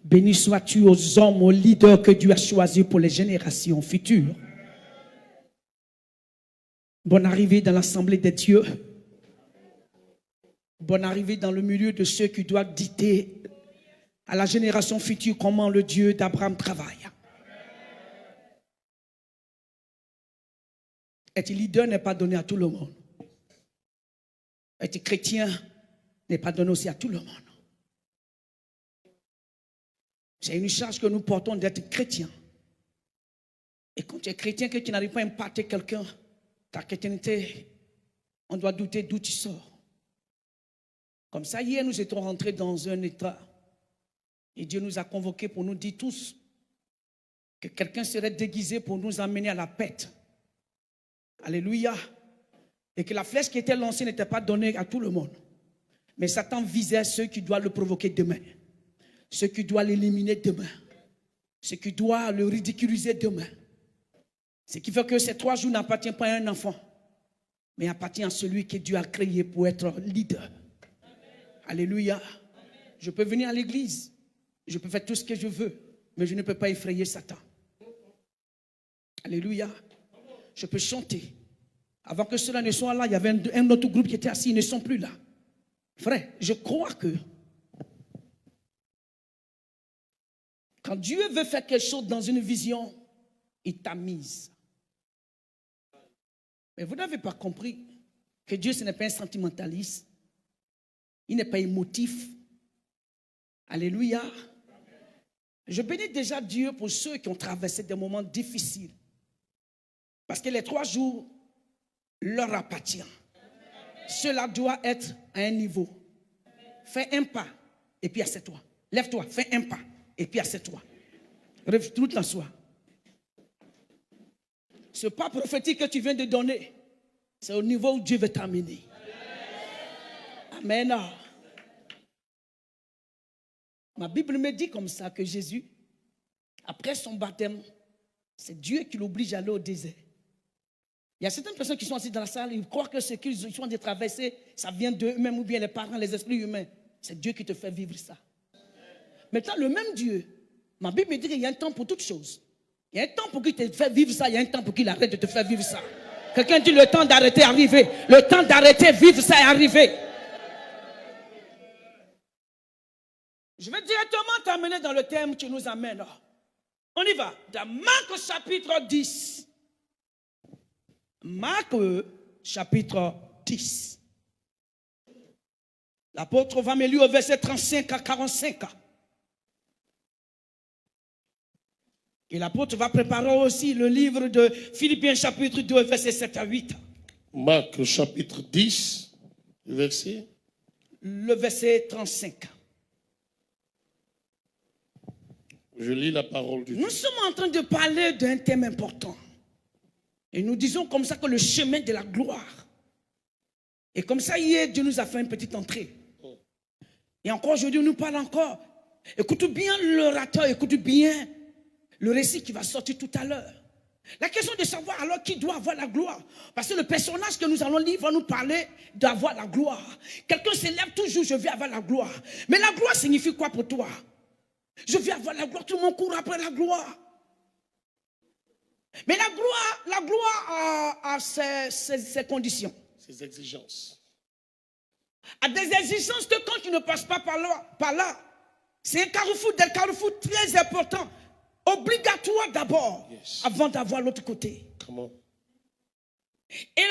Béni sois-tu aux hommes, aux leaders que Dieu a choisis pour les générations futures. Bonne arrivée dans l'assemblée des dieux. Bonne arrivée dans le milieu de ceux qui doivent dicter à la génération future comment le Dieu d'Abraham travaille. Être leader n'est pas donné à tout le monde. Être chrétien n'est pas donné aussi à tout le monde. C'est une charge que nous portons d'être chrétien. Et quand tu es chrétien, que tu n'arrives pas à impacter quelqu'un, ta chrétienté, on doit douter d'où tu sors. Comme ça, hier, nous étions rentrés dans un état. Et Dieu nous a convoqués pour nous dire tous que quelqu'un serait déguisé pour nous amener à la pète. Alléluia. Et que la flèche qui était lancée n'était pas donnée à tout le monde. Mais Satan visait ceux qui doivent le provoquer demain. Ceux qui doivent l'éliminer demain. Ceux qui doivent le ridiculiser demain. Ce qui fait que ces 3 jours n'appartiennent pas à un enfant, mais appartient à celui que Dieu a créé pour être leader. Amen. Alléluia. Amen. Je peux venir à l'église, je peux faire tout ce que je veux, mais je ne peux pas effrayer Satan. Alléluia. Je peux chanter. Avant que cela ne soit là, il y avait un autre groupe qui était assis, ils ne sont plus là. Frère, je crois que quand Dieu veut faire quelque chose dans une vision, il t'a mise. Mais vous n'avez pas compris que Dieu, ce n'est pas un sentimentaliste. Il n'est pas émotif. Alléluia. Je bénis déjà Dieu pour ceux qui ont traversé des moments difficiles. Parce que les 3 jours leur appartiennent. Cela doit être à un niveau. Fais un pas et puis assieds-toi. Lève-toi, fais un pas et puis assieds-toi. Retourne en soi. Ce pas prophétique que tu viens de donner, c'est au niveau où Dieu veut t'amener. Amen. Ma Bible me dit comme ça que Jésus, après son baptême, c'est Dieu qui l'oblige à aller au désert. Il y a certaines personnes qui sont assises dans la salle, ils croient que ce qu'ils sont en train de traverser, ça vient d'eux-mêmes ou bien les parents, les esprits humains. C'est Dieu qui te fait vivre ça. Maintenant, le même Dieu, ma Bible me dit qu'il y a un temps pour toutes choses. Il y a un temps pour qu'il te fait vivre ça, il y a un temps pour qu'il arrête de te faire vivre ça. Quelqu'un dit le temps d'arrêter est arrivé. Le temps d'arrêter vivre ça est arrivé. Je vais directement t'amener dans le thème qui nous amène. On y va. Dans Marc chapitre 10. Marc chapitre 10. L'apôtre va me lire au verset 35 à 45. Et l'apôtre va préparer aussi le livre de Philippiens chapitre 2, verset 7 à 8. Marc chapitre 10, verset. Le verset 35. Je lis la parole du Dieu. Nous sommes en train de parler d'un thème important. Et nous disons comme ça que le chemin de la gloire. Et comme ça, hier, Dieu nous a fait une petite entrée. Et encore aujourd'hui, nous parle encore. Écoute bien l'orateur, écoute bien le récit qui va sortir tout à l'heure. La question de savoir alors qui doit avoir la gloire. Parce que le personnage que nous allons lire va nous parler d'avoir la gloire. Quelqu'un s'élève toujours, je vais avoir la gloire. Mais la gloire signifie quoi pour toi? Je vais avoir la gloire, tout le monde court après la gloire. Mais la gloire a ses conditions. Ses exigences. A des exigences que quand tu ne passes pas par là, c'est un carrefour, des carrefours très importants. Obligatoire d'abord, yes, avant d'avoir l'autre côté. Comment? Et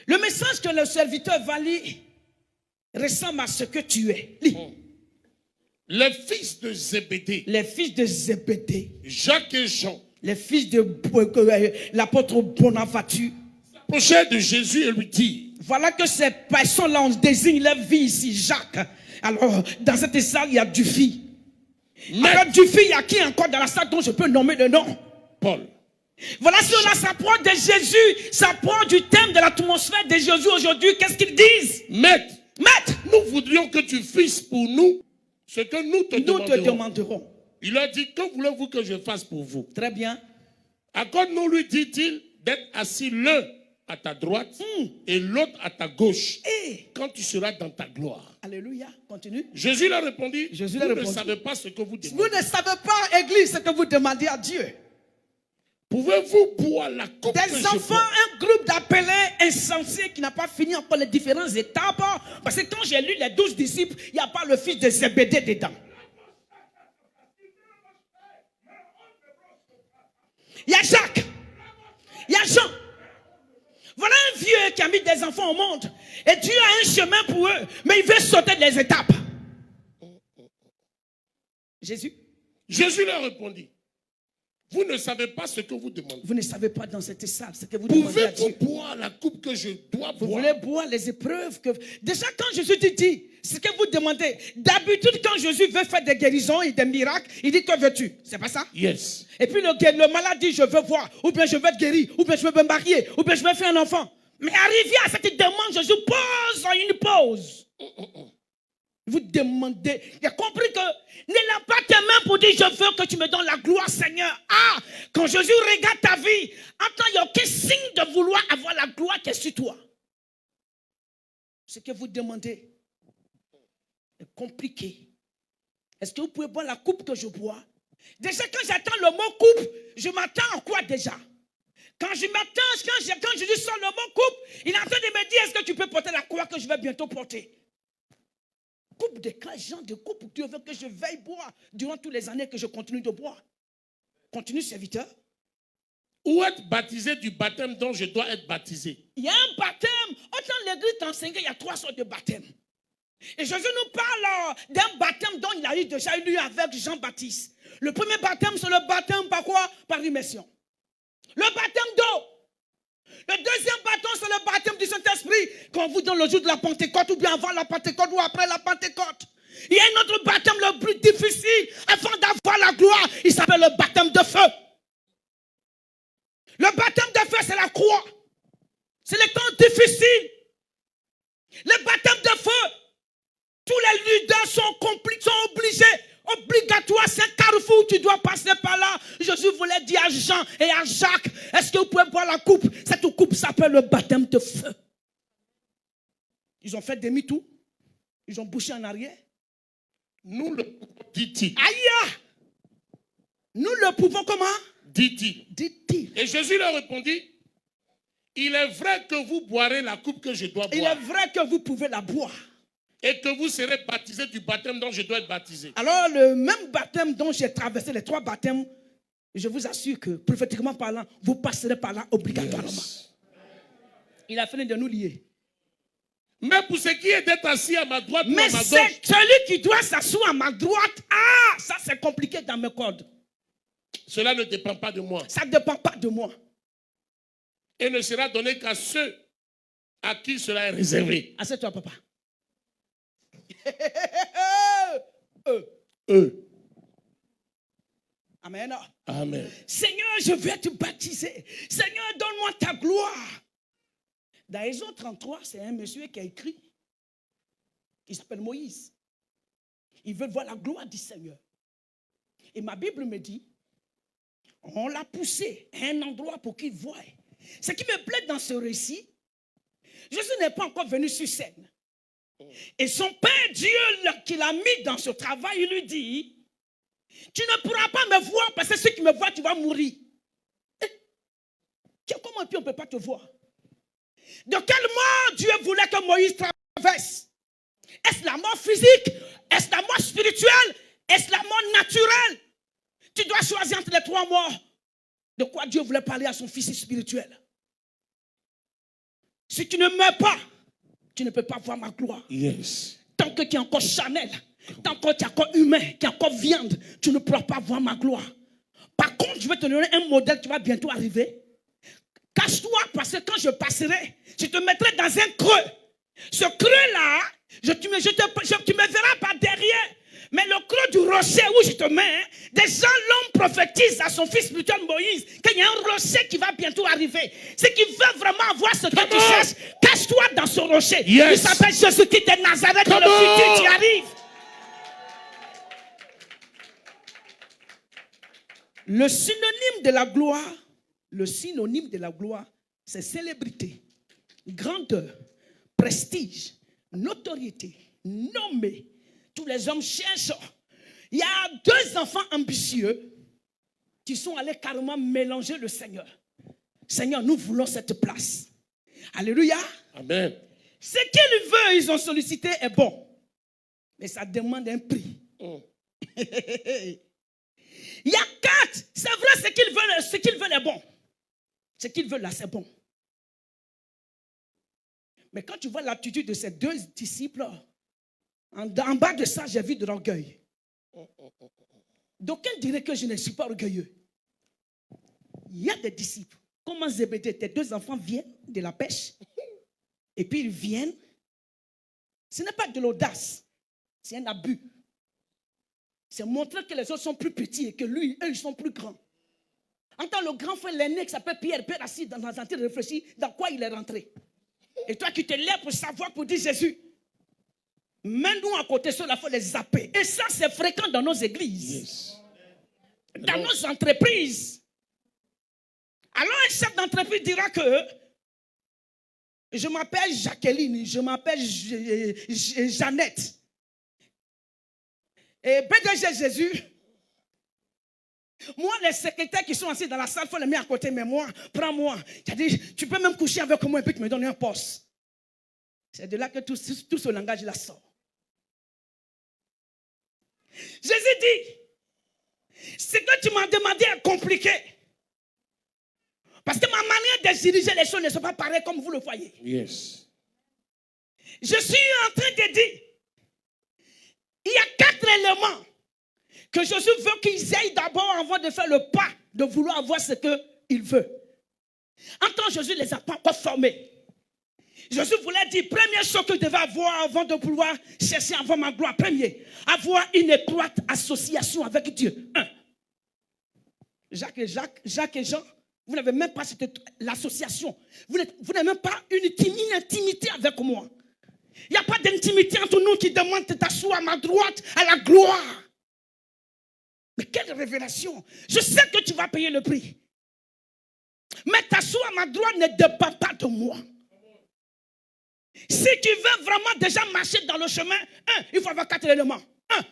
le message que le serviteur va lire ressemble à ce que tu es. Lis. Les fils de Zébédée. Les fils de Zébédée. Jacques et Jean. Les fils de l'apôtre Bonaventure. S'approchèrent de Jésus et lui dirent. Voilà que ces personnes-là, on désigne leur vie ici, Jacques. Alors, dans cette salle, il y a du fils. Alors, du fils, il y a qui encore dans la salle dont je peux nommer le nom? Paul. Voilà, si on s'approche de Jésus, s'approche du thème de l'atmosphère de Jésus aujourd'hui, qu'est-ce qu'ils disent? Maître, nous voudrions que tu fasses pour nous ce que nous te demanderons. Il a dit, que voulez-vous que je fasse pour vous? Très bien. Accorde-nous, lui dit-il, d'être assis l'un à ta droite et l'autre à ta gauche Et, quand tu seras dans ta gloire. alléluia, continue. Jésus leur répondit, Jésus vous leur ne répondit. savez pas ce que vous Vous demandez. ne savez pas, Église, ce que vous demandez à Dieu. Pouvez-vous boire la coupe que Des je enfants, bois? un groupe d'appelés insensés qui n'a pas fini encore les différentes étapes. Parce que quand j'ai lu les 12 disciples, il n'y a pas le fils de Zébédée dedans. Il y a Jacques. Il y a Jean. Voilà un vieux qui a mis des enfants au monde. Et Dieu a un chemin pour eux. Mais il veut sauter des étapes. Jésus. Jésus leur répondit, vous ne savez pas ce que vous demandez. Vous ne savez pas dans cette salle ce que vous demandez à Pouvez-vous Dieu. boire la coupe que je dois Vous boire? voulez boire les épreuves que... Déjà quand Jésus dit ce que vous demandez, d'habitude quand Jésus veut faire des guérisons et des miracles, il dit que veux-tu? C'est pas ça? Yes. Et puis le malade dit je veux voir, ou bien je veux être guéri, ou bien je veux me marier, ou bien je veux faire un enfant. Mais arrivé à cette demande, Jésus pose une pause. Vous demandez, il a compris que ne l'a pas tes mains pour dire je veux que tu me donnes la gloire, Seigneur. Ah, quand Jésus regarde ta vie, entend, il n'y a aucun signe de vouloir avoir la gloire qui est sur toi. Ce que vous demandez est compliqué. Est-ce que vous pouvez boire la coupe que je bois? Déjà, quand j'attends le mot coupe, je m'attends à quoi déjà? Quand Jésus sort le mot coupe, il est en train de me dire, est-ce que tu peux porter la croix que je vais bientôt porter? Coupe de quel genre de coupe Dieu veut que je veille boire durant toutes les années que je continue de boire? Continue, serviteur. Ou être baptisé du baptême dont je dois être baptisé. Il y a un baptême. Autant l'église t'enseigne, il y a 3 sortes de baptêmes. Et Jésus nous parle d'un baptême dont il a eu déjà eu avec Jean-Baptiste. Le premier baptême, c'est le baptême par quoi? Par immersion. Le baptême d'eau. Le deuxième baptême, c'est le baptême du Saint-Esprit. Quand vous donne le jour de la Pentecôte, ou bien avant la Pentecôte, ou après la Pentecôte. Il y a un autre baptême le plus difficile avant d'avoir la gloire. Il s'appelle le baptême de feu. Le baptême de feu, c'est la croix. C'est le temps difficile. Le baptême de feu, tous les leaders sont obligés, obligatoire, c'est un carrefour où tu dois passer par là. Jésus voulait dire à Jean et à Jacques, est-ce que vous pouvez boire la coupe? Cette coupe s'appelle le baptême de feu. Ils ont fait demi-tour. Ils ont bouché en arrière. Nous le dit-il. Aïe! Nous le pouvons comment? Dit-il. Dit-il. Et Jésus leur répondit, il est vrai que vous boirez la coupe que je dois Il boire. est vrai que vous pouvez la boire. Et que vous serez baptisés du baptême dont je dois être baptisé. Alors, le même baptême dont j'ai traversé, les 3 baptêmes, je vous assure que, prophétiquement parlant, vous passerez par là obligatoirement. Yes. Il a fini de nous lier. Mais pour ce qui est d'être assis à ma droite ou Mais à ma c'est gauche, celui qui doit s'asseoir à ma droite. Ah, ça c'est compliqué dans mes codes. cela ne dépend pas de moi. Ça ne dépend pas de moi. Et ne sera donné qu'à ceux à qui cela est réservé. Assieds-toi, papa. Eux. Amen. Amen. Seigneur, je vais te baptiser. Seigneur, donne-moi ta gloire. Dans Exode 33, c'est un monsieur qui a écrit. Il s'appelle Moïse. Il veut voir la gloire du Seigneur. Et ma Bible me dit, on l'a poussé à un endroit pour qu'il voie. Ce qui me plaît dans ce récit, Jésus n'est pas encore venu sur scène. Et son Père Dieu qui l'a mis dans ce travail, il lui dit, tu ne pourras pas me voir parce que ceux qui me voient, tu vas mourir. Comment puis on ne peut pas te voir? De quel mort Dieu voulait que Moïse traverse? Est-ce la mort physique? Est-ce la mort spirituelle? Est-ce la mort naturelle? Tu dois choisir entre les 3 morts. De quoi Dieu voulait parler à son fils spirituel? Si tu ne meurs pas, tu ne peux pas voir ma gloire. Yes. Tant que tu es encore charnel, tant que tu es encore humain, tu es encore viande, tu ne pourras pas voir ma gloire. Par contre, je vais te donner un modèle qui va bientôt arriver. Cache-toi parce que quand je passerai, je te mettrai dans un creux. Ce creux-là, tu me verras par derrière. Mais le creux du rocher où je te mets, déjà l'homme prophétise à son fils spirituel Moïse qu'il y a un rocher qui va bientôt arriver. C'est qu'il veut vraiment avoir ce que tu cherches. Cache-toi dans ce rocher. Yes. Il s'appelle Jésus-Christ de Nazareth. Dans le futur, tu arrives. Le synonyme de la gloire, Le synonyme de la gloire, c'est célébrité, grandeur, prestige, notoriété, nommé. Tous les hommes cherchent. Il y a 2 enfants ambitieux qui sont allés carrément mélanger le Seigneur. Seigneur, nous voulons cette place. Alléluia. Amen. Ce qu'ils veulent, ils ont sollicité est bon. Mais ça demande un prix. Il y a 4. C'est vrai, ce qu'ils veulent est bon. Ce qu'ils veulent là, c'est bon. Mais quand tu vois l'attitude de ces 2 disciples, en bas de ça, j'ai vu de l'orgueil. D'aucuns diraient que je ne suis pas orgueilleux. Il y a des disciples. Comment Zébédée, tes 2 enfants viennent de la pêche, et puis ils viennent. Ce n'est pas de l'audace, c'est un abus. C'est montrer que les autres sont plus petits et que lui, eux, ils sont plus grands. Entends le grand frère, l'aîné qui s'appelle Pierre, Pierre assis dans la tente, réfléchir dans quoi il est rentré. Et toi qui te lèves pour savoir, pour dire Jésus, mets-nous à côté, cela, il faut les zapper. Et ça, c'est fréquent dans nos églises, Yes. dans nos entreprises. Alors un chef d'entreprise dira que je m'appelle Jacqueline, je m'appelle Jeannette. Et PDG Jésus, moi les secrétaires qui sont assis dans la salle, il faut les mettre à côté, mais moi, prends-moi. Tu peux même coucher avec moi et puis tu me donnes un poste. C'est de là que tout ce langage-là sort. Jésus dit, ce que tu m'as demandé est compliqué. Parce que ma manière de diriger les choses ne sont pas pareilles comme vous le voyez. Yes. Je suis en train de dire, il y a 4 éléments que Jésus veut qu'ils aillent d'abord avant de faire le pas, de vouloir avoir ce qu'il veut. En tant que Jésus ne les a pas encore formés. Jésus voulait dire, première chose que je devais avoir avant de pouvoir chercher avant ma gloire. Premier, avoir une étroite association avec Dieu. 1. Jacques et Jean, vous n'avez même pas l'association. Vous n'avez même pas une intimité avec moi. Il n'y a pas d'intimité entre nous qui demande de t'asseoir à ma droite, à la gloire. Mais quelle révélation! Je sais que tu vas payer le prix. Mais t'asseoir à ma droite ne dépend pas de moi. Si tu veux vraiment déjà marcher dans le chemin, il faut avoir 4 éléments. 1.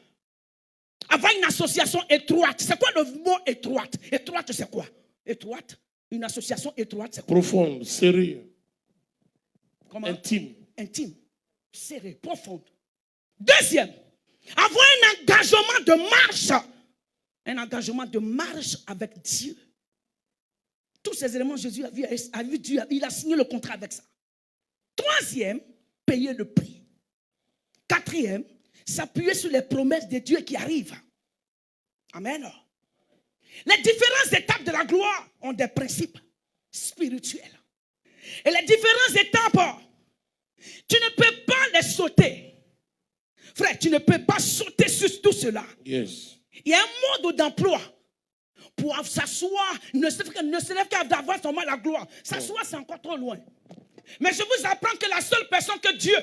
Avoir une association étroite. C'est quoi le mot étroite? Étroite, c'est quoi? Étroite. Une association étroite, c'est quoi? Profonde, sérieux. Comment? Intime. Intime, serrée, profonde. Deuxième, avoir un engagement de marche. Un engagement de marche avec Dieu. Tous ces éléments, Jésus a vu Dieu, il a signé le contrat avec ça. Troisième, payer le prix. Quatrième, s'appuyer sur les promesses de Dieu qui arrivent. Amen. Les différentes étapes de la gloire ont des principes spirituels. Et les différentes étapes, tu ne peux pas les sauter. Frère, tu ne peux pas sauter sur tout cela. Yes. Il y a un mode d'emploi. Pour s'asseoir, ne se lève qu'à d'avoir seulement la gloire. S'asseoir, c'est encore trop loin. Mais je vous apprends que la seule personne que Dieu,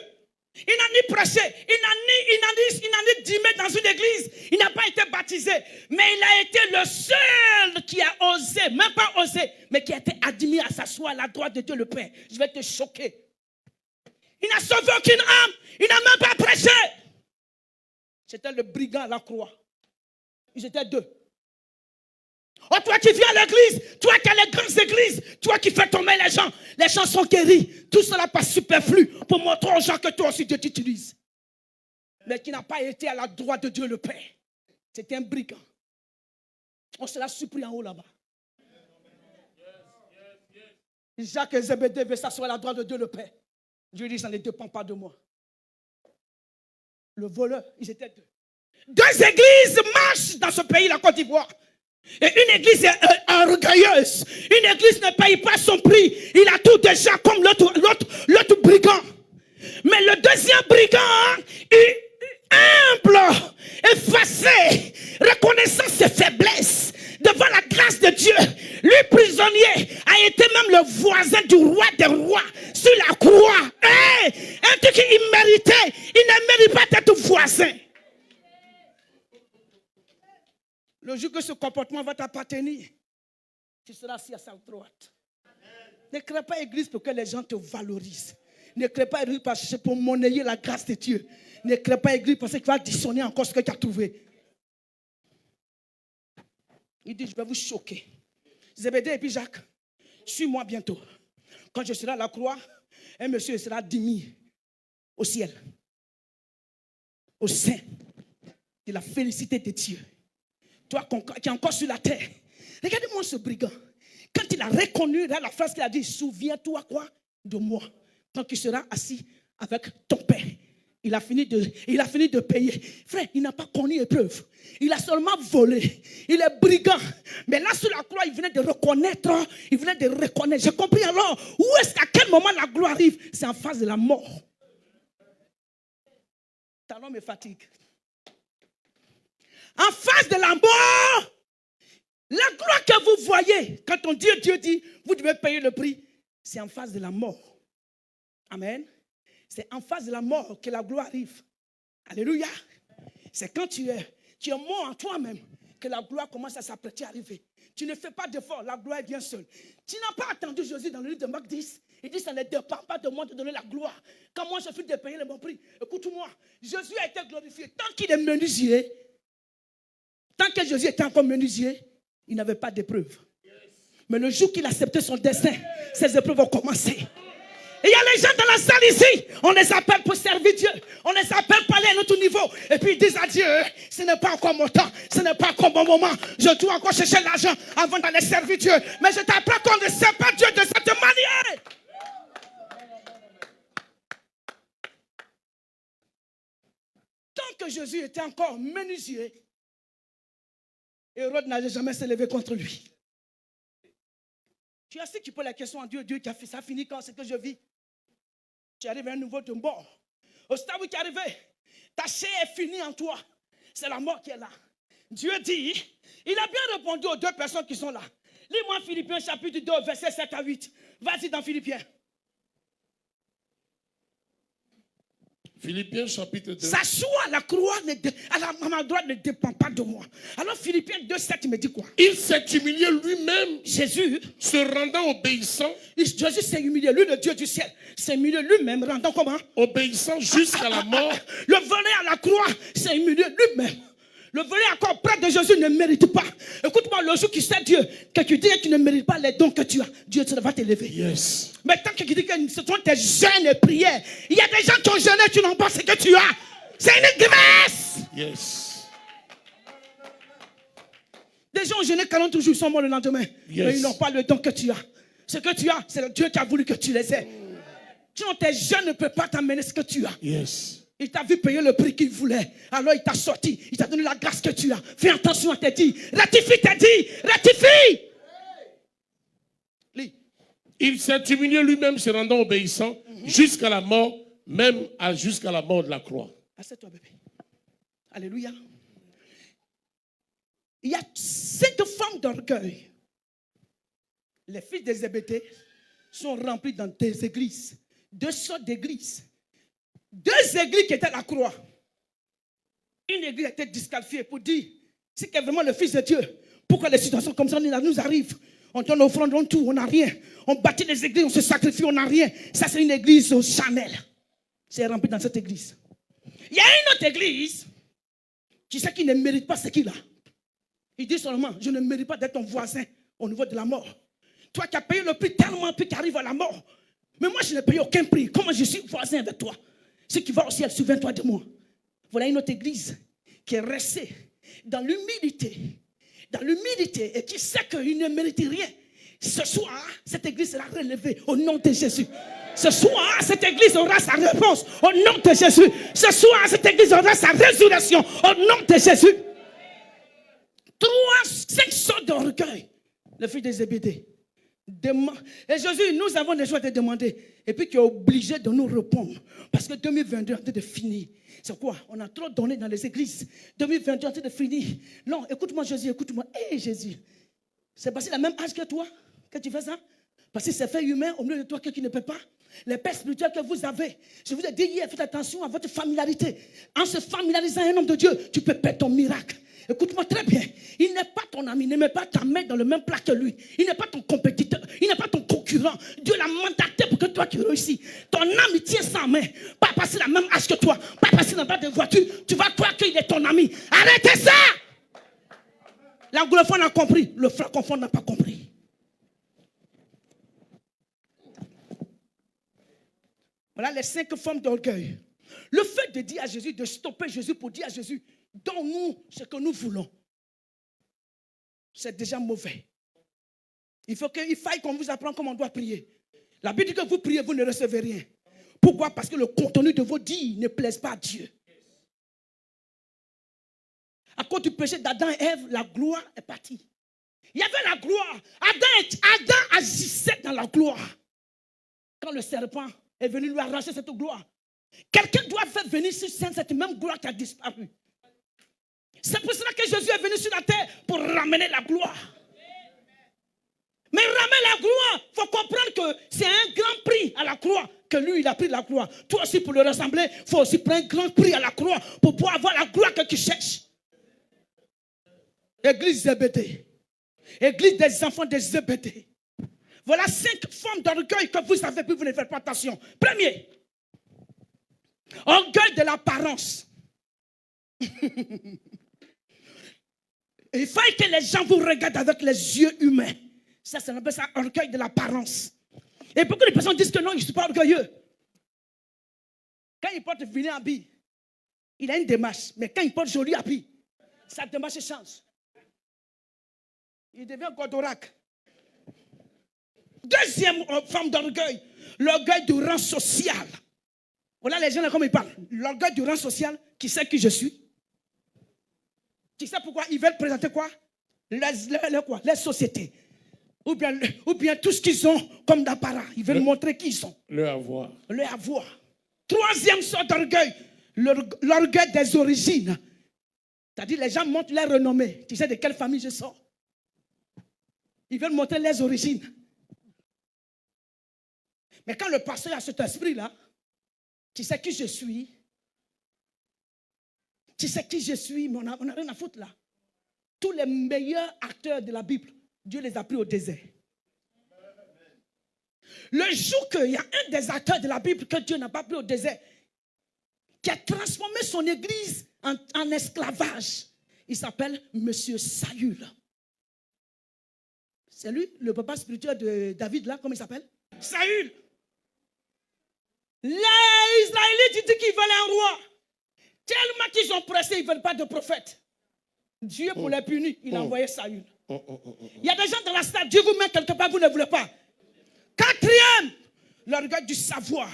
il n'a ni prêché, il n'a ni dîmé dans une église, il n'a pas été baptisé, mais il a été le seul qui a osé, même pas osé, mais qui a été admis à s'asseoir à la droite de Dieu le Père. Je vais te choquer. Il n'a sauvé aucune âme, il n'a même pas prêché. C'était le brigand à la croix. Ils étaient 2. Oh, toi qui viens à l'église, toi qui as les grandes églises, toi qui fais tomber les gens sont guéris. Tout cela passe superflu pour montrer aux gens que toi aussi Dieu t'utilise. Mais qui n'a pas été à la droite de Dieu le Père. C'était un brigand. On se l'a surpris en haut là-bas. Jacques et Zébédée veulent s'asseoir à la droite de Dieu le Père. Dieu dit, ça ne dépend pas de moi. Le voleur, ils étaient 2. 2 églises marchent dans ce pays, la Côte d'Ivoire. Et une église est orgueilleuse. Une église ne paye pas son prix. Il a tout déjà comme l'autre brigand. Mais le deuxième brigand est humble, effacé, reconnaissant ses faiblesses devant la grâce de Dieu. Lui, prisonnier, a été même le voisin du roi des rois sur la croix. Un truc qu'il méritait. Il ne mérite pas d'être voisin. Le jour que ce comportement va t'appartenir, tu seras assis à sa droite. Ne crée pas église pour que les gens te valorisent. Ne crée pas église parce que c'est pour monnayer la grâce de Dieu. Ne crée pas église parce que tu vas dissonner encore ce que tu as trouvé. Il dit, je vais vous choquer. Zébédée et puis Jacques, suis-moi bientôt. Quand je serai à la croix, un monsieur sera démis au ciel, au sein de la félicité de Dieu. Toi qui es encore sur la terre, regardez-moi ce brigand. Quand il a reconnu la phrase qu'il a dit, souviens-toi quoi de moi. Quand tu seras assis avec ton père. Il a fini de payer. Frère, il n'a pas connu épreuve. Il a seulement volé. Il est brigand. Mais là, sur la croix, il venait de reconnaître. J'ai compris alors. Où est-ce qu'à quel moment la gloire arrive? C'est en face de la mort. Talon me fatigue. En face de la mort, la gloire que vous voyez, quand on dit, Dieu dit, vous devez payer le prix, c'est en face de la mort. Amen. C'est en face de la mort que la gloire arrive. Alléluia. C'est quand tu es mort en toi-même que la gloire commence à s'apprêter à arriver. Tu ne fais pas d'effort, la gloire vient seule. Tu n'as pas attendu Jésus dans le livre de Marc 10. Il dit, ça ne dépend pas de moi de donner la gloire. Quand moi je suis de payer le bon prix. Écoute-moi, Jésus a été glorifié. Tant qu'il est menuisier, tant que Jésus était encore menuisier, il n'avait pas d'épreuve. Mais le jour qu'il a accepté son destin, ses épreuves ont commencé. Et il y a les gens dans la salle ici, on les appelle pour servir Dieu. On les appelle pour aller à notre niveau. Et puis ils disent à Dieu, ce n'est pas encore mon temps, ce n'est pas encore mon moment. Je dois encore chercher l'argent avant d'aller servir Dieu. Mais je t'apprends qu'on ne sert pas Dieu de cette manière. Tant que Jésus était encore menuisier, Hérode n'allait jamais se lever contre lui. Tu as su qui pose la question à Dieu, Dieu qui a fait ça, fini quand c'est que je vis. Tu arrives à un niveau de mort. Au stade où tu es arrivé, ta chair est finie en toi. C'est la mort qui est là. Dieu dit, il a bien répondu aux deux personnes qui sont là. Lis-moi Philippiens chapitre 2, versets 7 à 8. Vas-y dans Philippiens. Philippiens chapitre 2. S'asseoir à la croix, à ma droite ne dépend pas de moi. Alors Philippiens 2, 7, il me dit quoi? Il s'est humilié lui-même. Jésus, se rendant obéissant. Jésus s'est humilié, lui le Dieu du ciel, s'est humilié lui-même, rendant comment? Obéissant jusqu'à la mort. Le voler à la croix, s'est humilié lui-même. Le voler encore près de Jésus ne mérite pas. Écoute-moi, le jour qui sait Dieu, que tu dis que tu ne mérites pas les dons que tu as, Dieu va t'élever. Yes. Mais tant que tu dis que ce sont tes jeûnes et prières, il y a des gens qui ont jeûné, tu n'as pas ce que tu as. C'est une grâce. Yes. Des gens ont jeûné 40 jours, ils sont morts le lendemain. Yes. Mais ils n'ont pas le don que tu as. Ce que tu as, c'est le Dieu qui a voulu que tu les aies. Sinon, tes jeûnes ne peuvent pas t'amener ce que tu as. Yes. Il t'a vu payer le prix qu'il voulait. Alors il t'a sorti. Il t'a donné la grâce que tu as. Fais attention à tes dits. Ratifie tes dits. Ratifie. Lis. Il s'est humilié lui-même se rendant obéissant jusqu'à la mort, même jusqu'à la mort de la croix. Assieds-toi, bébé. Alléluia. Il y a 5 formes d'orgueil. Les fils des Zébédée sont remplis dans des églises. 2 sortes d'églises. 2 églises qui étaient à la croix. Une église a été disqualifiée pour dire, si c'est vraiment le Fils de Dieu, pourquoi les situations comme ça nous arrivent? On donne l'offrande, on tout, on n'a rien. On bâtit les églises, on se sacrifie, on n'a rien. Ça, c'est une église au Chanel. C'est rempli dans cette église. Il y a une autre église qui sait qu'il ne mérite pas ce qu'il a. Il dit seulement, je ne mérite pas d'être ton voisin au niveau de la mort. Toi qui as payé le prix tellement, puis qui arrive à la mort. Mais moi, je n'ai payé aucun prix. Comment je suis voisin avec toi? Ce qui va au ciel, souviens-toi de moi. Voilà une autre église qui est restée dans l'humilité. Dans l'humilité et qui sait qu'il ne mérite rien. Ce soir, cette église sera relevée au nom de Jésus. Ce soir, cette église aura sa réponse au nom de Jésus. Ce soir, cette église aura sa résurrection au nom de Jésus. 5 sortes d'orgueil. Le fils des Zébédée. Et Jésus, nous avons des choix de demander. Et puis tu es obligé de nous répondre. Parce que 2022 est en train de finir. C'est quoi? On a trop donné dans les églises. 2022 est en train de finir. Non, écoute-moi Jésus, écoute-moi. Hé Jésus, c'est passé la même âge que toi que tu fais ça? Parce que c'est fait humain au milieu de toi qui ne peut pas. Les pères spirituels que vous avez. Je vous ai dit hier, faites attention à votre familiarité. En se familiarisant à un homme de Dieu, tu peux perdre ton miracle. Écoute-moi très bien. Il n'est pas ton ami. Ne mets pas ta main dans le même plat que lui. Il n'est pas ton compétiteur. Il n'est pas ton concurrent. Dieu l'a mandaté pour que toi tu réussis. Ton âme, il tient sa main. Pas passer la même âge que toi. Pas passer dans de voiture. Tu vas croire qu'il est ton ami. Arrêtez ça! L'anglophone a compris. Le francophone n'a pas compris. Voilà les 5 formes d'orgueil. Le fait de dire à Jésus, de stopper Jésus pour dire à Jésus, donne-nous ce que nous voulons, c'est déjà mauvais. Il faille qu'on vous apprenne comment on doit prier. La Bible dit que vous priez, vous ne recevez rien. Pourquoi? Parce que le contenu de vos dires ne plaise pas à Dieu. À cause du péché d'Adam et Ève, la gloire est partie. Il y avait la gloire. Adam agissait dans la gloire. Quand le serpent est venu lui arracher cette gloire, quelqu'un doit faire venir sur scène cette même gloire qui a disparu. C'est pour cela que Jésus est venu sur la terre pour ramener la gloire. Mais ramener la gloire, il faut comprendre que c'est un grand prix à la croix que lui, il a pris la gloire. Toi aussi, pour le ressembler, il faut aussi prendre un grand prix à la croix pour pouvoir avoir la gloire que tu cherches. Église Zébédée. Église des enfants de Zébédée. Voilà 5 formes d'orgueil que vous avez, puis vous ne faites pas attention. Premier, orgueil de l'apparence. Il faut que les gens vous regardent avec les yeux humains. Ça, c'est un orgueil de l'apparence. Et beaucoup de personnes disent que non, je ne suis pas orgueilleux. Quand il porte vilain habit, il a une démarche. Mais quand il porte joli habit, sa démarche change. Il devient Godorak. Deuxième forme d'orgueil, l'orgueil du rang social. Voilà les gens là comme ils parlent. L'orgueil du rang social, qui sait qui je suis. Qui sait pourquoi ils veulent présenter quoi? Les sociétés. Ou bien tout ce qu'ils ont comme d'apparat. Ils veulent montrer qui ils sont. Le avoir. Le avoir. Troisième sorte d'orgueil, l'orgueil des origines. C'est-à-dire les gens montrent leur renommée. Tu sais de quelle famille je sors? Ils veulent montrer les origines. Mais quand le pasteur a cet esprit-là, tu sais qui je suis. Tu sais qui je suis, mais on n'a rien à foutre là. Tous les meilleurs acteurs de la Bible, Dieu les a pris au désert. Le jour qu'il y a un des acteurs de la Bible que Dieu n'a pas pris au désert, qui a transformé son église en esclavage, il s'appelle Monsieur Saül. C'est lui, le papa spirituel de David, là, comment il s'appelle? Saül. Les Israélites disent qu'ils veulent un roi. Tellement qu'ils sont pressés, ils ne veulent pas de prophète. Dieu, pour les punir, il a envoyé Saül. Il y a des gens dans la salle, Dieu vous met quelque part, vous ne voulez pas. Quatrième, l'orgueil du savoir.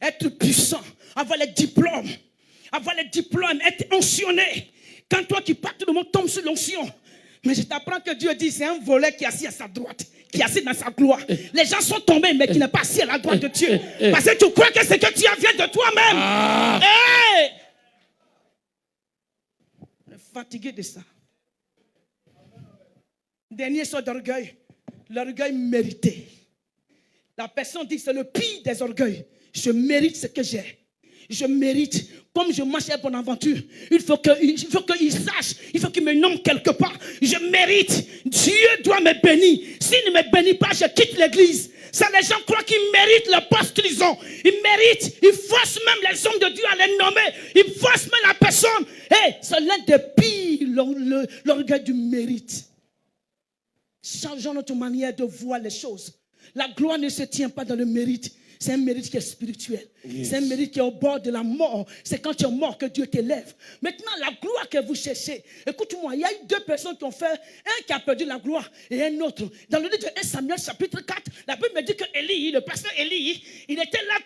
Être puissant, avoir les diplômes. Être oncionné. Quand toi qui pars, tout le monde tombe sur l'onction. Mais je t'apprends que Dieu dit, c'est un volet qui est assis à sa droite, qui est assis dans sa gloire. Les gens sont tombés, mais qui n'est pas assis à la droite de Dieu. Parce que tu crois que ce que tu as vient de toi-même. Hey! On est fatigué de ça. Dernier sort d'orgueil, l'orgueil mérité. La personne dit, c'est le pire des orgueils. Je mérite ce que j'ai. Je mérite. Comme je marche à Bonaventure, il faut qu'il sache, il faut qu'il me nomme quelque part. Je mérite. Dieu doit me bénir. S'il ne me bénit pas, je quitte l'église. Ça, les gens croient qu'ils méritent le poste qu'ils ont. Ils méritent. Ils forcent même les hommes de Dieu à les nommer. Ils forcent même la personne. Hey, c'est l'un des pires, l'orgueil du mérite. Changeons notre manière de voir les choses. La gloire ne se tient pas dans le mérite. C'est un mérite qui est spirituel. Yes. C'est un mérite qui est au bord de la mort. C'est quand tu es mort que Dieu t'élève. Maintenant, la gloire que vous cherchez. Écoute-moi, il y a eu 2 personnes qui ont fait. Un qui a perdu la gloire et un autre. Dans le livre de 1 Samuel chapitre 4, la Bible me dit que Élie, le pasteur Élie, il était là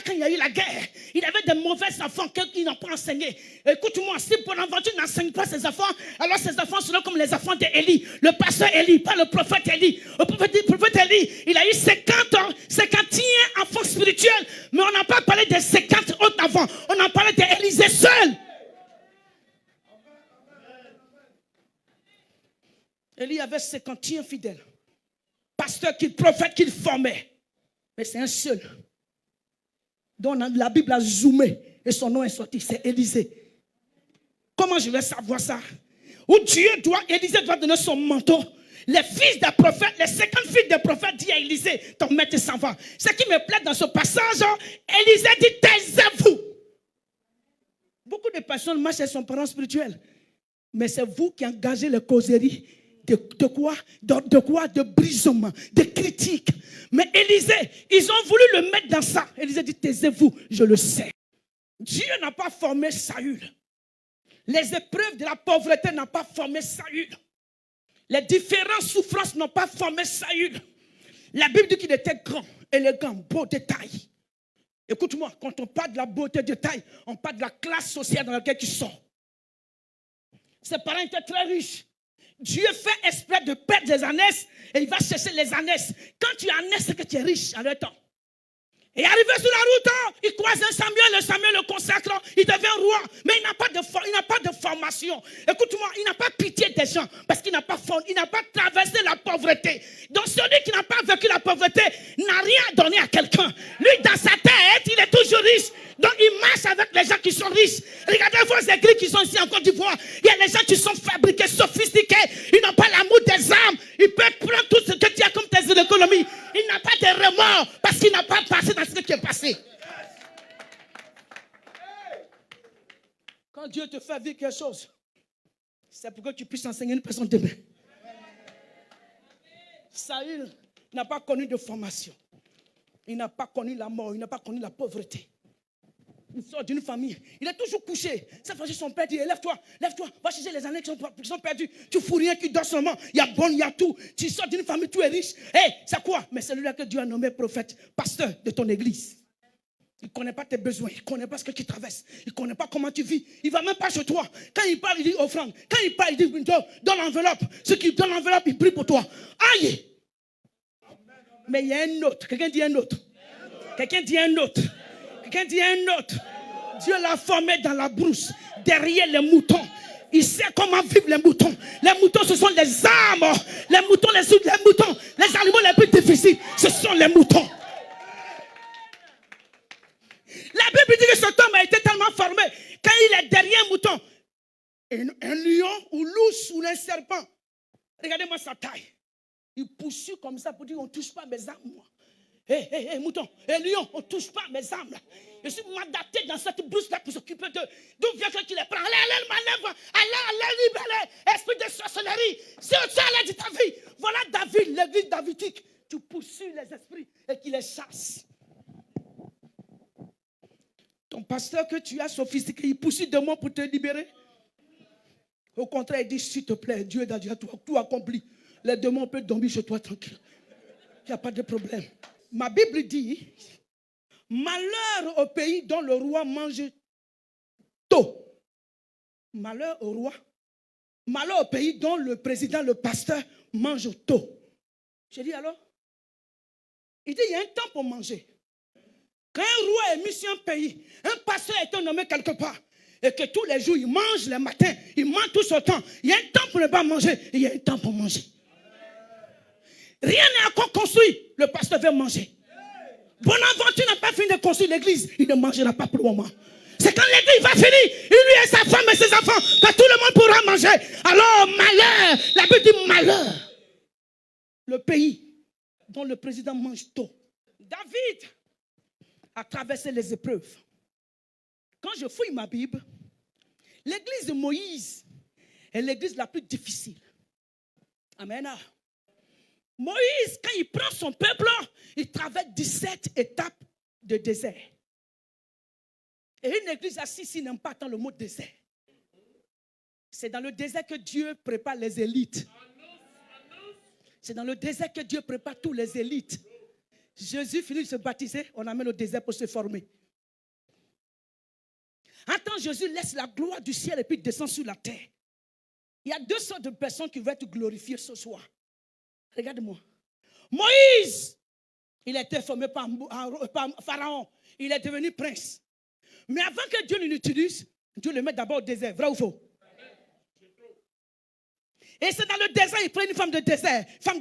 quand il y a eu la guerre. Il avait des mauvais enfants qu'il n'a pas enseigné. Écoute-moi, si Bonaventure n'enseigne pas ses enfants, alors ses enfants seront comme les enfants d'Élie. Le pasteur Élie, pas le prophète Élie. Le prophète Élie, il a eu 51 enfants spirituels, mais on n'a pas parlé des 50 autres avant. On a parlé d'Élisée seul. Élie avait 51 fidèles. Pasteurs qu'il prophète qu'il formait. Mais c'est un seul. dont la Bible a zoomé et son nom est sorti. C'est Élisée. Comment je vais savoir ça? où Élisée doit donner son manteau. Les fils des prophètes, les 50 fils des prophètes disent à Élisée, ton maître s'en va. Ce qui me plaît dans ce passage, Élisée dit, taisez-vous. Beaucoup de personnes marchent chez son parent spirituel. Mais c'est vous qui engagez les causeries de quoi? De brisement, de critiques. Mais Élisée, ils ont voulu le mettre dans ça. Élisée dit, taisez-vous, je le sais. Dieu n'a pas formé Saül. Les épreuves de la pauvreté n'ont pas formé Saül. Les différentes souffrances n'ont pas formé Saül. La Bible dit qu'il était grand, élégant, beau de taille. Écoute-moi, quand on parle de la beauté de taille, on parle de la classe sociale dans laquelle il sort. Ses parents étaient très riches. Dieu fait exprès de perdre des ânesses et il va chercher les ânesses. Quand tu es ânesse, c'est que tu es riche en le temps. Et arrivé sur la route, il croise un Samuel, le Samuel le consacre, il devient roi. Mais il n'a pas de formation. Écoute-moi, il n'a pas pitié des gens parce qu'il n'a pas traversé la pauvreté. Donc celui qui n'a pas vécu la pauvreté n'a rien donné à quelqu'un. Lui, dans sa tête, il est toujours riche. Donc il marche avec les gens qui sont riches. Regardez vos églises qui sont ici en Côte d'Ivoire. Il y a des gens qui sont fabriqués, sophistiqués. Ils n'ont pas l'amour des âmes. Ils peuvent prendre tout ce que tu as comme tes économies. Il n'a pas de remords parce qu'il n'a pas passé dans ce qui est passé. Quand Dieu te fait vivre quelque chose, c'est pour que tu puisses enseigner une personne demain. Saül n'a pas connu de formation. Il n'a pas connu la mort, il n'a pas connu la pauvreté. Il sort d'une famille, il est toujours couché. Sa fois, son père dit, lève-toi, va chercher les années qui sont perdues. Tu fous rien, tu dors seulement. Il y a bon, il y a tout. Tu sors d'une famille, tu es riche. C'est quoi? Mais c'est celui-là que Dieu a nommé prophète, pasteur de ton église. Il ne connaît pas tes besoins, il ne connaît pas ce que tu traverses, il ne connaît pas comment tu vis. Il ne va même pas chez toi. Quand il parle, il dit offrande. Quand il parle, il dit donne l'enveloppe. Ceux qui donnent l'enveloppe, ils prient pour toi. Aïe! Mais il y a un autre. Quelqu'un dit un autre. Quelqu'un dit un autre. Quelqu'un dit un autre. Dieu l'a formé dans la brousse, derrière les moutons. Il sait comment vivre les moutons. Les moutons, ce sont les âmes. Les moutons, les animaux les plus difficiles, ce sont les moutons. La Bible dit que cet homme a été tellement formé, quand il est derrière un mouton, un lion ou l'ours ou un serpent, regardez-moi sa taille. Il poursuit comme ça pour dire on ne touche pas mes âmes, moi. Mouton, lion, on ne touche pas mes âmes. Je suis mandaté dans cette brousse-là pour s'occuper d'eux. D'où vient que tu les prends? Allez, manœuvre. Allez, libérer. Esprit de sorcellerie. Si tu allais de ta vie. Voilà David, l'église davidique. Tu poursuis les esprits et qui les chasse. Ton pasteur que tu as sophistiqué, il poursuit des mots pour te libérer. Au contraire, il dit, s'il te plaît, Dieu est déjà tout accompli. Les démons peuvent dormir chez toi tranquille. Il n'y a pas de problème. Ma Bible dit, malheur au pays dont le roi mange tôt. Malheur au roi. Malheur au pays dont le président, le pasteur mange tôt. J'ai dit alors? Il dit, il y a un temps pour manger. Quand un roi est mis sur un pays, un pasteur est nommé quelque part, et que tous les jours, il mange le matin, il mange tout son temps. Il y a un temps pour ne pas manger, et il y a un temps pour manger. Rien n'est encore construit, le pasteur veut manger. Bonaventure n'a pas fini de construire l'église, il ne mangera pas pour le moment. C'est quand l'église va finir, lui et sa femme et ses enfants, que tout le monde pourra manger. Alors, malheur, la Bible dit malheur. Le pays dont le président mange tôt. David a traversé les épreuves. Quand je fouille ma Bible, l'église de Moïse est l'église la plus difficile. Amen. Moïse, quand il prend son peuple, il traverse 17 étapes de désert. Et une église assise ici n'aime pas tant le mot désert. C'est dans le désert que Dieu prépare les élites. C'est dans le désert que Dieu prépare tous les élites. Jésus finit de se baptiser, on amène au désert pour se former. Attends, Jésus laisse la gloire du ciel et puis descend sur la terre. Il y a deux sortes de personnes qui vont être glorifiées ce soir. Regarde-moi. Moïse, il a été formé par Pharaon. Il est devenu prince. Mais avant que Dieu l'utilise, Dieu le met d'abord au désert. Vrai ou faux? Et c'est dans le désert, il prend une femme de désert, femme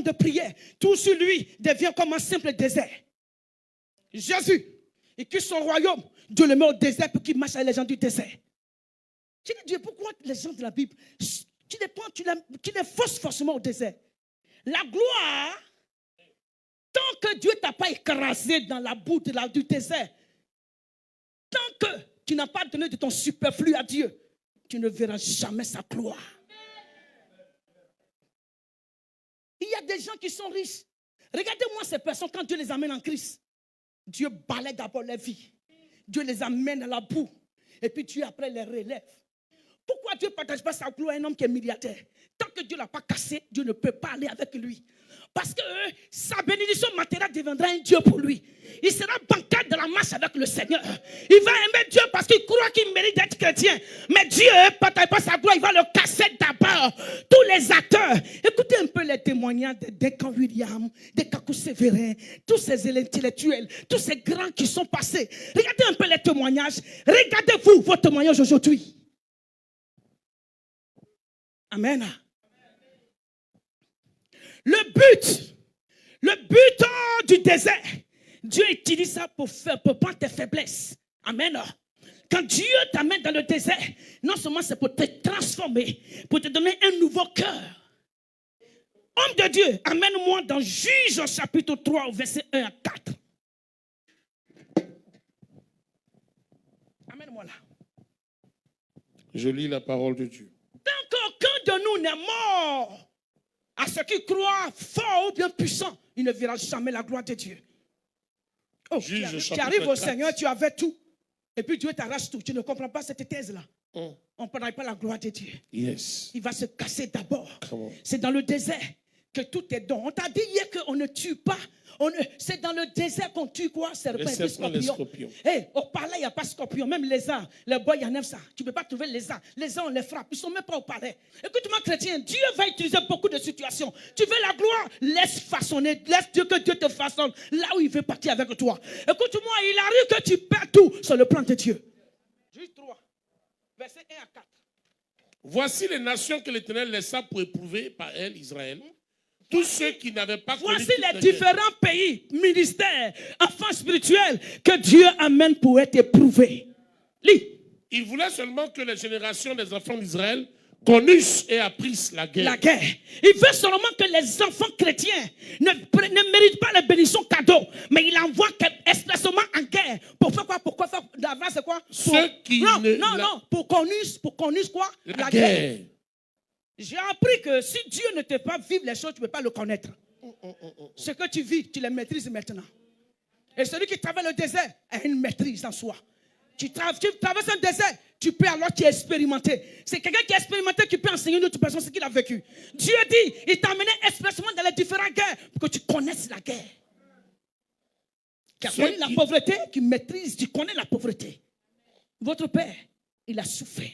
de prière. Tout sur lui devient comme un simple désert. Jésus, il quitte son royaume. Dieu le met au désert pour qu'il marche avec les gens du désert. J'ai dit, Dieu, pourquoi les gens de la Bible, tu les prends, tu les forces forcément au désert? La gloire, tant que Dieu ne t'a pas écrasé dans la boue du désert, tant que tu n'as pas donné de ton superflu à Dieu, tu ne verras jamais sa gloire. Il y a des gens qui sont riches. Regardez-moi ces personnes quand Dieu les amène en Christ. Dieu balaie d'abord leur vie. Dieu les amène à la boue. Et puis Dieu après les relève. Pourquoi Dieu ne partage pas sa gloire à un homme qui est milliardaire? Tant que Dieu ne l'a pas cassé, Dieu ne peut pas aller avec lui. Parce que sa bénédiction matérielle deviendra un Dieu pour lui. Il sera bancal de la marche avec le Seigneur. Il va aimer Dieu parce qu'il croit qu'il mérite d'être chrétien. Mais Dieu ne partage pas sa gloire, il va le casser d'abord. Tous les acteurs. Écoutez un peu les témoignages de Duncan Williams, de Kakou Sévérin, tous ces intellectuels, tous ces grands qui sont passés. Regardez un peu les témoignages. Regardez-vous vos témoignages aujourd'hui. Amen. Le but du désert, Dieu utilise ça pour prendre tes faiblesses. Amen. Quand Dieu t'amène dans le désert, non seulement c'est pour te transformer, pour te donner un nouveau cœur. Homme de Dieu, amène-moi dans Juge chapitre 3, au verset 1 à 4. Amène-moi là. Je lis la parole de Dieu. Tant qu'aucun de nous n'est mort, à ceux qui croient fort ou bien puissant, il ne verra jamais la gloire de Dieu. Oh, tu arrives au Seigneur, tu avais tout. Et puis Dieu t'arrache tout. Tu ne comprends pas cette thèse-là. On ne prendra pas la gloire de Dieu. Yes. Il va se casser d'abord. C'est dans le désert que tout est don. On t'a dit hier qu'on ne tue pas. C'est dans le désert qu'on tue quoi? Serpent et scorpion. Hey, au palais, il n'y a pas de scorpion. Même les lézards, les bois, il y en a ça. Tu ne peux pas trouver les lézards. Les lézards, on les frappe. Ils ne sont même pas au palais. Écoute-moi, chrétien, Dieu va utiliser beaucoup de situations. Tu veux la gloire? Laisse façonner. Laisse Dieu que Dieu te façonne là où il veut partir avec toi. Écoute-moi, il arrive que tu perds tout sur le plan de Dieu. Juge 3, verset 1 à 4. Voici les nations que l'Éternel laissa pour éprouver par elle, Israël. Tous ceux qui n'avaient pas connu. Voici les différents pays, ministères, enfants spirituels que Dieu amène pour être éprouvés. Lis. Il voulait seulement que les générations des enfants d'Israël connussent et apprissent la guerre. La guerre. Il veut seulement que les enfants chrétiens ne méritent pas les bénédictions cadeaux, mais il envoie expressément en guerre. Pour faire quoi? Pourquoi faire d'avance c'est quoi? Ceux qui non, pour qu'on use quoi? La guerre. J'ai appris que si Dieu ne te fait pas vivre les choses, tu ne peux pas le connaître. Ce que tu vis, tu les maîtrises maintenant. Et celui qui traverse le désert a une maîtrise en soi. Tu traverses un désert, tu peux alors tu es expérimenté. C'est quelqu'un qui est expérimenté qui peut enseigner une autre personne ce qu'il a vécu. Dieu dit, il t'a amené expressément dans les différentes guerres pour que tu connaisses la guerre. Qui a connu la pauvreté, qui maîtrise, tu connais la pauvreté. Votre père, il a souffert.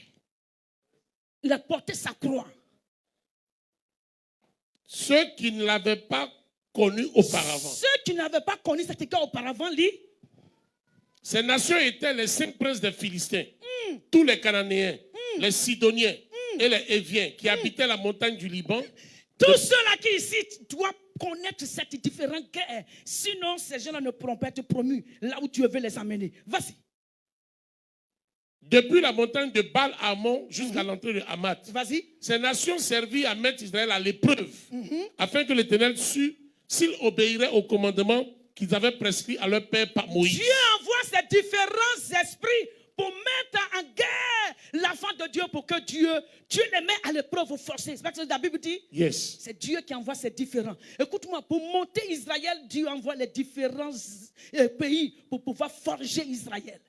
Il a porté sa croix. Ceux qui ne l'avaient pas connu auparavant. Ceux qui n'avaient pas connu cet écart auparavant, lit. Ces nations étaient les 5 princes des Philistins, tous les Cananéens, les Sidoniens et les Héviens qui habitaient la montagne du Liban. Tous ceux-là qui ici doivent connaître cette différente guerre. Sinon, ces gens-là ne pourront pas être promus là où Dieu veut les amener. Vas-y. Depuis la montagne de Baal-Hamon jusqu'à l'entrée de Hamath. Vas-y. Ces nations servirent à mettre Israël à l'épreuve, afin que l'Éternel sût s'ils obéiraient au commandement qu'ils avaient prescrit à leur père par Moïse. Dieu envoie ces différents esprits pour mettre en guerre l'enfant de Dieu pour que Dieu les met à l'épreuve forcée. C'est pas ce que la Bible dit? Yes. C'est Dieu qui envoie ces différents. Écoute-moi, pour monter Israël, Dieu envoie les différents pays pour pouvoir forger Israël.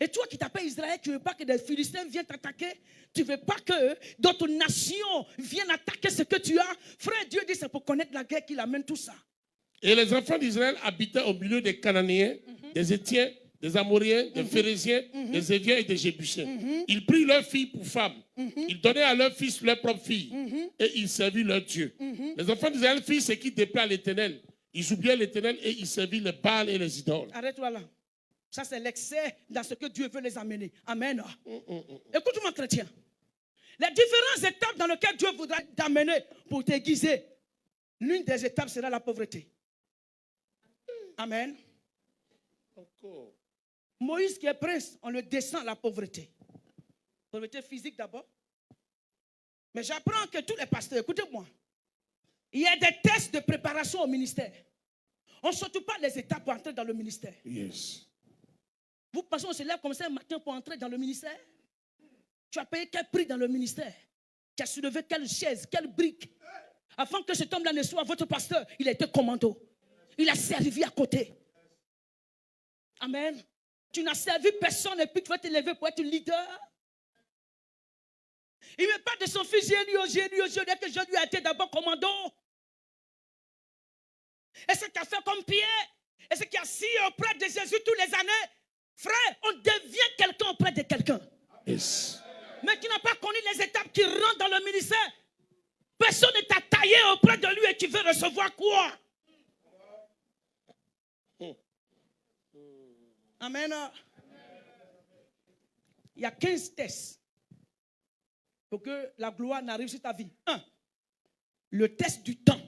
Et toi qui t'appelles Israël, tu ne veux pas que des Philistins viennent t'attaquer? Tu ne veux pas que d'autres nations viennent attaquer ce que tu as? Frère, Dieu dit c'est pour connaître la guerre qu'il amène tout ça. Et les enfants d'Israël habitaient au milieu des Cananéens, des Étiens, des Amoréens, des Phérésiens, des Héviens et des Jébusiens. Ils prirent leurs filles pour femmes. Ils donnaient à leurs fils leurs propres filles. Et ils servirent leur Dieu. Les enfants d'Israël firent ce qui déplaît à l'Éternel. Ils oubliaient l'Éternel et ils servirent les Baals et les idoles. Arrête-toi là. Ça, c'est l'excès dans ce que Dieu veut les amener. Amen. Écoute-moi, chrétien. Les différentes étapes dans lesquelles Dieu voudra t'amener pour t'aiguiser, l'une des étapes sera la pauvreté. Amen. Moïse qui est prince, on le descend à la pauvreté. Pauvreté physique d'abord. Mais j'apprends que tous les pasteurs, écoutez-moi, il y a des tests de préparation au ministère. On ne saute pas les étapes pour entrer dans le ministère. Yes. Vous pensez qu'on se lève comme ça un matin pour entrer dans le ministère? Tu as payé quel prix dans le ministère? Tu as soulevé quelle chaise, quelle brique? Afin que cet homme-là ne soit votre pasteur, il a été commando. Il a servi à côté. Amen. Tu n'as servi personne et puis tu vas te lever pour être leader. Il ne met pas de son fils Jésus, que Jésus a été d'abord commando. Et ce qu'a fait comme Pierre, et ce qui a signé auprès de Jésus tous les années, frère, on devient quelqu'un auprès de quelqu'un. Yes. Mais qui n'a pas connu les étapes qui rentrent dans le ministère. Personne ne t'a taillé auprès de lui et tu veux recevoir quoi? Amen. Il y a 15 tests pour que la gloire n'arrive sur ta vie. 1. Le test du temps.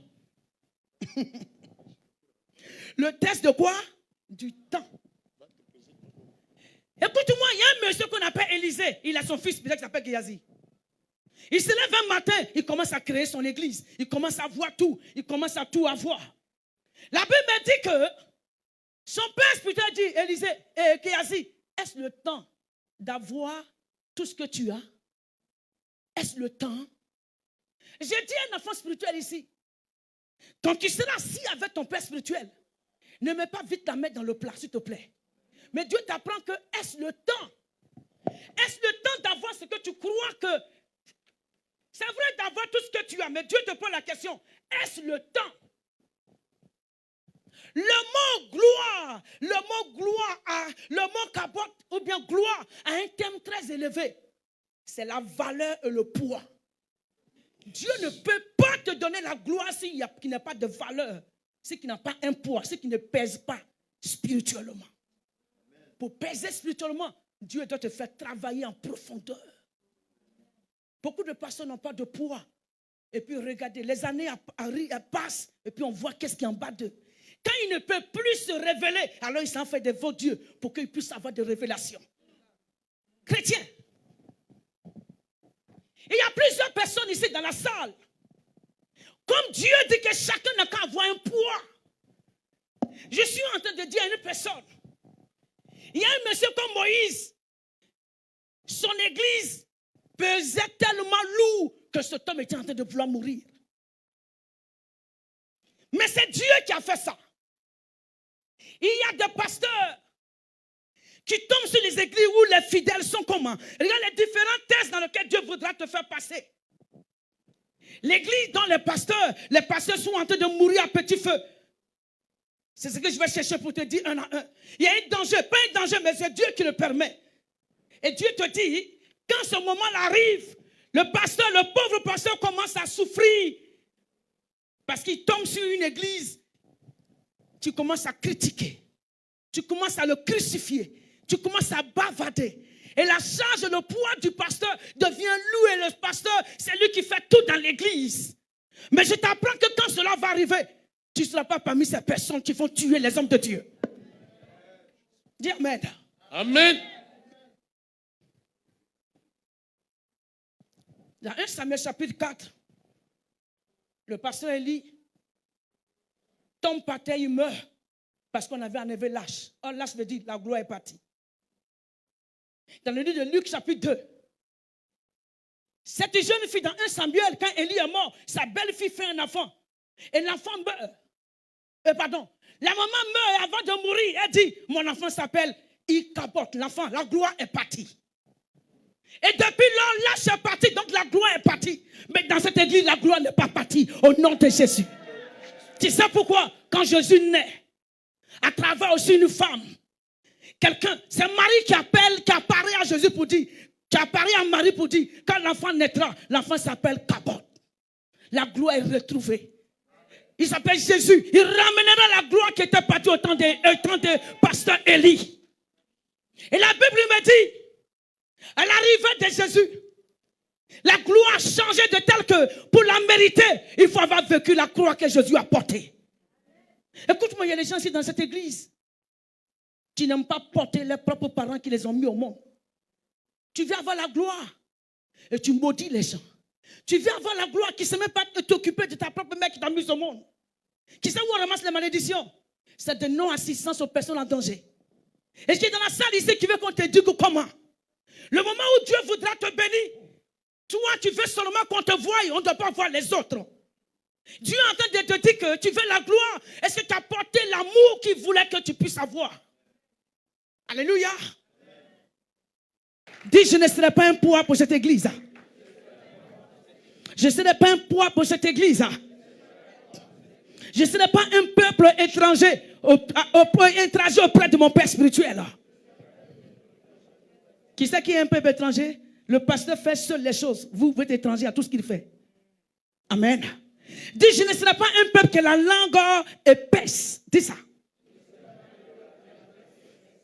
Le test de quoi? Du temps. Écoute-moi, il y a un monsieur qu'on appelle Élisée. Il a son fils, peut-être qui s'appelle Géasi. Il se lève un matin, il commence à créer son église. Il commence à voir tout. Il commence à tout avoir. La Bible me dit que son père spirituel dit, Élisée, Géasi, est-ce le temps d'avoir tout ce que tu as? Est-ce le temps? J'ai dit à un enfant spirituel ici, quand tu seras assis avec ton père spirituel, ne mets pas vite ta main dans le plat, s'il te plaît. Mais Dieu t'apprend que est-ce le temps? Est-ce le temps d'avoir ce que tu crois que... C'est vrai d'avoir tout ce que tu as, mais Dieu te pose la question, est-ce le temps? Le mot capote ou bien gloire a un thème très élevé. C'est la valeur et le poids. Dieu ne peut pas te donner la gloire s'il n'a pas de valeur, s'il n'a pas un poids, s'il ne pèse pas spirituellement. Pour peser spirituellement, Dieu doit te faire travailler en profondeur. Beaucoup de personnes n'ont pas de poids. Et puis regardez, les années passent et puis on voit qu'est-ce qui est en bas d'eux. Quand il ne peut plus se révéler, alors il s'en fait des faux dieux pour qu'il puisse avoir des révélations. Chrétiens, il y a plusieurs personnes ici dans la salle. Comme Dieu dit que chacun n'a qu'à avoir un poids. Je suis en train de dire à une personne, il y a un monsieur comme Moïse, son église pesait tellement lourd que cet homme était en train de vouloir mourir. Mais c'est Dieu qui a fait ça. Il y a des pasteurs qui tombent sur les églises où les fidèles sont comment? Regarde les différents tests dans lesquels Dieu voudra te faire passer. L'église dont les pasteurs sont en train de mourir à petit feu. C'est ce que je vais chercher pour te dire un à un. Il y a un danger, pas un danger, mais c'est Dieu qui le permet. Et Dieu te dit, quand ce moment-là arrive, le pauvre pasteur commence à souffrir. Parce qu'il tombe sur une église, tu commences à critiquer. Tu commences à le crucifier. Tu commences à bavarder. Et la charge et le poids du pasteur devient lourd. Et le pasteur, c'est lui qui fait tout dans l'église. Mais je t'apprends que quand cela va arriver, tu ne seras pas parmi ces personnes qui vont tuer les hommes de Dieu. Dis Amen. Amen. Dans 1 Samuel chapitre 4, le pasteur Élie tombe par terre, il meurt parce qu'on avait enlevé l'âge. Or, l'âge veut dire la gloire est partie. Dans le livre de Luc chapitre 2, cette jeune fille dans 1 Samuel, quand Élie est mort, sa belle-fille fait un enfant. Et l'enfant meurt. La maman meurt avant de mourir. Elle dit, mon enfant s'appelle Ichabod. L'enfant, la gloire est partie. Et depuis lors, l'âge est parti, donc la gloire est partie. Mais dans cette église, la gloire n'est pas partie. Au nom de Jésus. Tu sais pourquoi? Quand Jésus naît, à travers aussi une femme, quelqu'un, c'est Marie qui apparaît à Jésus pour dire, qui apparaît à Marie pour dire, quand l'enfant naîtra, l'enfant s'appelle Ichabod. La gloire est retrouvée. Il s'appelle Jésus. Il ramènera la gloire qui était partie au temps de pasteur Élie. Et la Bible me dit, à l'arrivée de Jésus, la gloire a changé de telle que pour la mériter, il faut avoir vécu la croix que Jésus a portée. Écoute-moi, il y a des gens ici dans cette église qui n'aiment pas porter leurs propres parents qui les ont mis au monde. tu veux avoir la gloire et tu maudis les gens. Tu veux avoir la gloire qui ne sait même pas t'occuper de ta propre mère qui t'a mis au monde. Qui sait où on ramasse les malédictions? C'est de non-assistance aux personnes en danger. Et qui est dans la salle ici qui veut qu'on te dise comment. Le moment où Dieu voudra te bénir, toi tu veux seulement qu'on te voie, on ne doit pas voir les autres. Dieu est en train de te dire que tu veux la gloire. Est-ce que tu as porté l'amour qu'il voulait que tu puisses avoir? Alléluia. Dis, je ne serai pas un poids pour cette église. Je ne serai pas un poids pour cette église. Je ne serai pas un peuple étranger auprès de mon Père spirituel. Qui c'est qui est un peuple étranger? Le pasteur fait seul les choses. Vous êtes étranger à tout ce qu'il fait. Amen. Dis, je ne serai pas un peuple que la langue épaisse. Dis ça.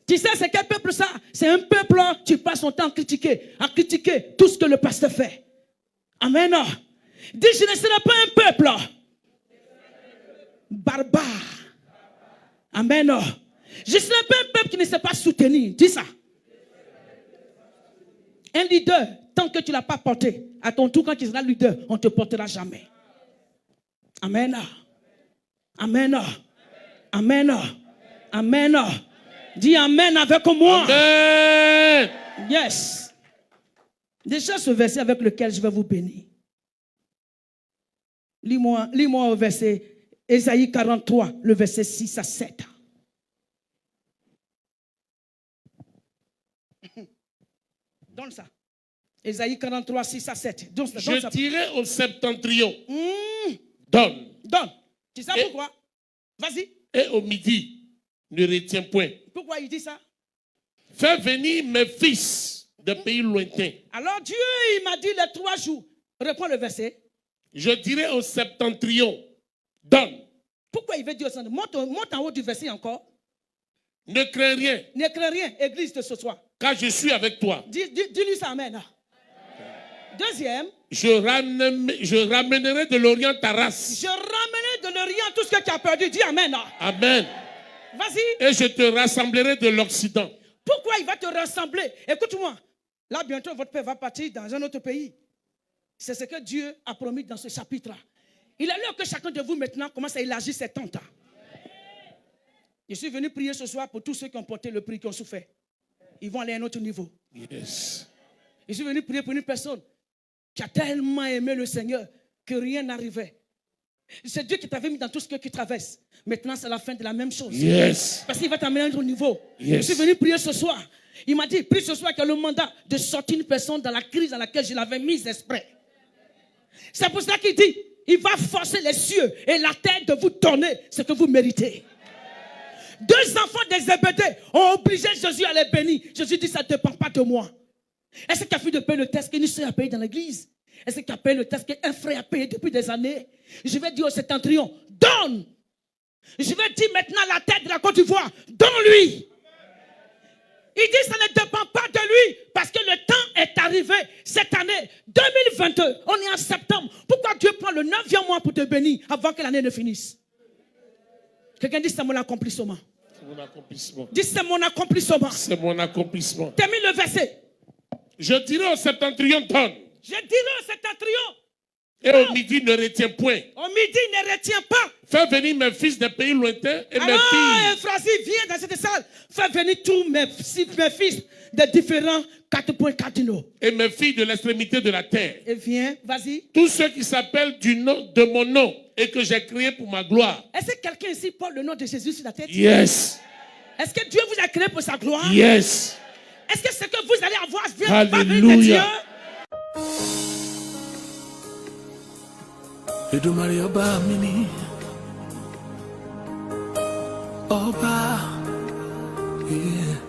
Tu sais, c'est quel peuple ça? C'est un peuple, tu passes ton temps à critiquer tout ce que le pasteur fait. Amen. Dis, je ne serai pas un peuple barbare. Amen. Je ne serai pas un peuple qui ne sait pas soutenir. Dis ça. Un leader, tant que tu ne l'as pas porté, à ton tour, quand tu seras leader, on ne te portera jamais. Amen. Amen. Amen. Amen. Dis Amen avec moi. Amen. Yes. Déjà ce verset avec lequel je vais vous bénir. Lis-moi au verset Ésaïe 43, le verset 6 à 7. Donne ça. Ésaïe 43, 6 à 7. Donne ça. Je dirai au septentrion. Donne. Donne. Tu sais pourquoi? Vas-y. Et au midi, ne retiens point. Pourquoi il dit ça? Fais venir mes fils de pays lointains. Alors Dieu, il m'a dit les 3 jours. Reprends le verset. Je dirai au septentrion, donne. Pourquoi il veut dire ça? Monte en haut du verset encore. Ne crains rien. Ne crains rien, église de ce soir. Car je suis avec toi. Dis-lui ça, amen. Deuxième. Je ramènerai de l'Orient ta race. Je ramènerai de l'Orient tout ce que tu as perdu. Dis amen. Amen. Vas-y. Et je te rassemblerai de l'Occident. Pourquoi il va te rassembler? Écoute-moi. Là, bientôt, votre père va partir dans un autre pays. C'est ce que Dieu a promis dans ce chapitre-là. Il est l'heure que chacun de vous maintenant commence à élargir ses tentes. Je suis venu prier ce soir pour tous ceux qui ont porté le prix, qui ont souffert. Ils vont aller à un autre niveau. Yes. Je suis venu prier pour une personne qui a tellement aimé le Seigneur que rien n'arrivait. C'est Dieu qui t'avait mis dans tout ce que tu traverses. Maintenant, c'est la fin de la même chose. Yes. Parce qu'il va t'amener à un autre niveau. Yes. Je suis venu prier ce soir. Il m'a dit, prie ce soir qu'il y a le mandat de sortir une personne dans la crise dans laquelle je l'avais mise exprès. C'est pour ça qu'il dit, il va forcer les cieux et la terre de vous donner ce que vous méritez. 2 enfants des Zébédée ont obligé Jésus à les bénir. Jésus dit, ça ne dépend pas de moi. Est-ce qu'il a fait de payer le test qu'une sœur a payé dans l'église? Est-ce qu'il a payé le test qu'un frère a payé depuis des années? Je vais dire au septentrion, donne. Je vais dire maintenant la tête de la Côte d'Ivoire, donne-lui. Il dit, ça ne dépend pas de lui, parce que le temps est arrivé. Cette année, 2022, on est en septembre. Pourquoi Dieu prend le 9e mois pour te bénir avant que l'année ne finisse? Quelqu'un dit, c'est mon accomplissement. C'est mon accomplissement. Dis, c'est mon accomplissement. C'est mon accomplissement. Termine le verset. Je dirai au septentrion, donne. Je dirai au septentrion. Et au midi, ne retiens point. Au midi, ne retiens pas. Fais venir mes fils des pays lointains et mes Alors, filles. Euphrasi, viens dans cette salle. Fais venir tous mes fils de différents 4 points cardinaux. Et mes filles de l'extrémité de la terre. Et viens, vas-y. Tous ceux qui s'appellent du nom de mon nom et que j'ai créé pour ma gloire. Est-ce que quelqu'un ici porte le nom de Jésus sur la tête? Yes. Est-ce que Dieu vous a créé pour sa gloire? Yes. Est-ce que ce que vous allez avoir vient de Alléluia. Dieu? Edumare Oba Mini Oba, yeah.